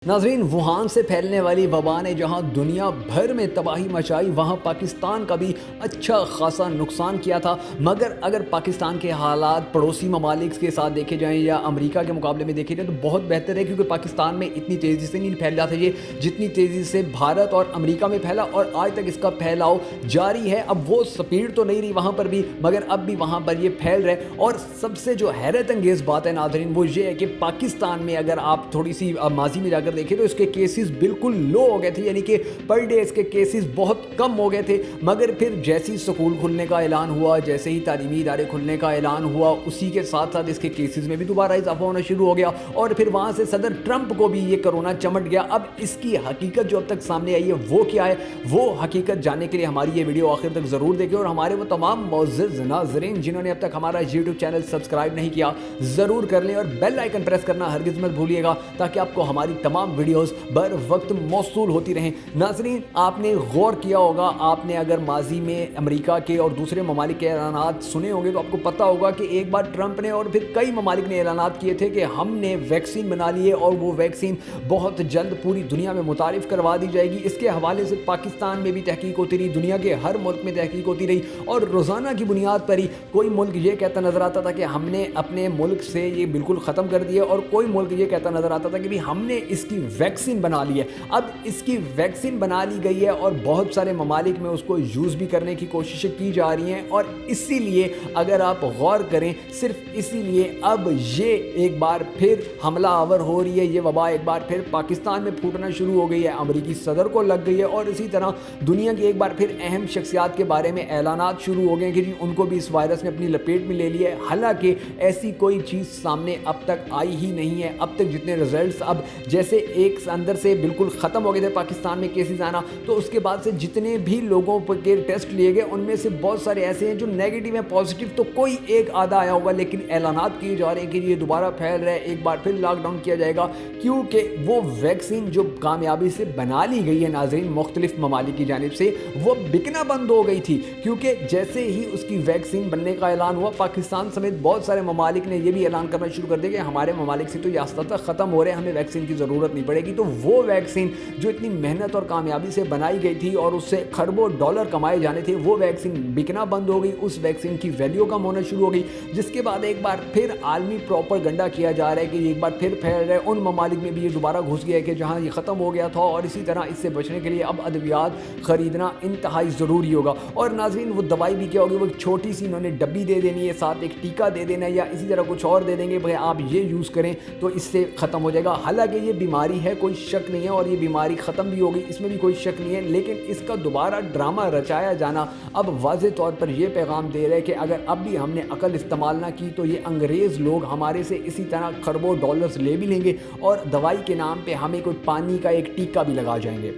नाजरीन, वुहान से फैलने वाली वबा ने जहां दुनिया भर में तबाही मचाई, वहां पाकिस्तान का भी अच्छा खासा नुकसान किया था। मगर अगर पाकिस्तान के हालात पड़ोसी ममालिक के साथ देखे जाएं या अमेरिका के मुकाबले में देखे जाएं तो बहुत बेहतर है, क्योंकि पाकिस्तान में इतनी तेज़ी से नहीं फैल रहा था ये जितनी तेज़ी से भारत और अमेरिका में फैला, और आज तक इसका फैलाव जारी है। अब वो स्पीड तो नहीं रही वहाँ पर भी, मगर अब भी वहाँ पर ये फैल रहा है। और सबसे जो हैरत अंगेज़ बात है नाजरीन, वो ये है कि पाकिस्तान में अगर आप थोड़ी सी माजी में जाकर देखें तो इसके केसेस बिल्कुल लो हो गए थे, यानी कि पर डे इसके केसेस बहुत कम हो गए थे। मगर फिर जैसे ही स्कूल खुलने का ऐलान हुआ, जैसे ही तालीमी इदारे खुलने का ऐलान हुआ, उसी के साथ साथ इसके केसेस में भी दोबारा इजाफा होना शुरू हो गया। और फिर वहाँ से सदर ट्रंप को भी ये कोरोना चमट गया। अब इसकी हकीकत जो अब तक सामने आई है वो क्या है, वो हकीकत जानने के लिए हमारी ये वीडियो आखिर तक ज़रूर देखें। और हमारे वो तमाम मुअज़्ज़ज़ नाज़रीन जिन्होंने अब तक हमारा यूट्यूब चैनल सब्सक्राइब नहीं किया, ज़रूर कर लें और बेल आइकन प्रेस करना हरगिज़ मत भूलिएगा, ताकि आपको हमारी तमाम वीडियोस बर वक्त मौसूल होती रहें। नाज़रीन, आपने गौर किया होगा, आपने अगर माजी में अमेरिका के और दूसरे ममालिक के ऐलानात सुने होंगे तो आपको पता होगा कि एक बार ट्रंप ने और फिर कई ममालिक ने ऐलानात किए थे कि हमने वैक्सीन बना ली है और वो वैक्सीन बहुत जल्द पूरी दुनिया में मुतारिफ करवा दी जाएगी। इसके हवाले से पाकिस्तान में भी तहकीक होती रही, दुनिया के हर मुल्क में तहकीक होती रही, और रोज़ाना की बुनियाद पर ही कोई मुल्क ये कहता नज़र आता था कि हमने अपने मुल्क से ये बिल्कुल ख़त्म कर दिया, और कोई मुल्क ये कहता नज़र आता था कि भी हमने इसकी वैक्सीन बना ली है। अब इसकी वैक्सीन बना ली गई है और बहुत सारे ममालिक में उसको यूज़ भी करने की कोशिशें की जा रही हैं। और इसीलिए अगर आप गौर करें, सिर्फ इसीलिए अब ये एक बार फिर हमला आवर हो रही है, ये वबा एक बार फिर पाकिस्तान में फूटना शुरू हो गई है, अमरीकी सदर को लग गई है, और इसी तरह दुनिया की एक बार फिर अहम शख्सियात के बारे में ऐलानात शुरू हो गए कि जी उनको भी इस वायरस ने अपनी लपेट में ले लिया है। हालांकि ऐसी कोई चीज़ सामने अब तक आई ही नहीं है। अब तक जितने रिजल्ट्स, अब जैसे एक अंदर से बिल्कुल ख़त्म हो गए थे पाकिस्तान में केसेस आना, तो उसके बाद से जितने भी लोगों के टेस्ट लिए गए उनमें से बहुत सारे ऐसे हैं जो नेगेटिव हैं। पॉजिटिव तो कोई एक आधा आया होगा, लेकिन ऐलानात किए जा रहे हैं कि ये दोबारा फैल रहा है, एक बार फिर लॉकडाउन किया जाएगा, क्योंकि वो वैक्सीन जो कामयाबी से बना ली गई है नाज़रीन मुख्तलिफ ममालिक की जानिब से, वो बिकना बंद हो गई थी। क्योंकि जैसे ही उसकी वैक्सीन बनने का ऐलान हुआ, पाकिस्तान समेत बहुत सारे ममालिक ने यह भी ऐलान करना शुरू कर दिया कि हमारे ममालिक से तो ये आस्ता ख़त्म हो रहे हैं, हमें वैक्सीन की ज़रूरत नहीं पड़ेगी। तो वो वैक्सीन जो इतनी मेहनत और कामयाबी से बनाई गई थी और उससे खरबों डॉलर कमाए जाने थे, वो वैक्सीन बिकना बंद हो गई, उस वैक्सीन की वैल्यू कम होना शुरू हो गई। जिसके बाद एक बार फिर आलमी प्रोपेगेंडा किया जा रहा है कि एक बार फिर फैल रहा है, उन ममालिक में भी ये दोबारा घुस गया है कि जहाँ ये ख़त्म हो गया था। और इसी तरह इससे बचने के लिए अब अद्वियात ख़रीदना इंतहाई ज़रूरी होगा। और नाज़रीन, वो दवाई भी क्या होगी, वो छोटी सी इन्होंने डब्बी दे देनी है, साथ एक टीका दे देना है, या इसी तरह कुछ और दे देंगे, भाई आप ये यूज़ करें तो इससे ख़त्म हो जाएगा। हालांकि ये बीमारी है, कोई शक नहीं है, और ये बीमारी ख़त्म भी होगी, इसमें भी कोई शक नहीं है। लेकिन इसका दोबारा ड्रामा रचाया जाना अब वाज़ेह तौर पर यह पैगाम दे रहा है कि अगर अब भी हमने अकल इस्तेमाल ना की तो ये अंग्रेज़ लोग हमारे से इसी तरह खरबों डॉलर्स ले भी लेंगे और दवाई के नाम पे हमें कोई पानी का एक टीका भी लगा जाएंगे।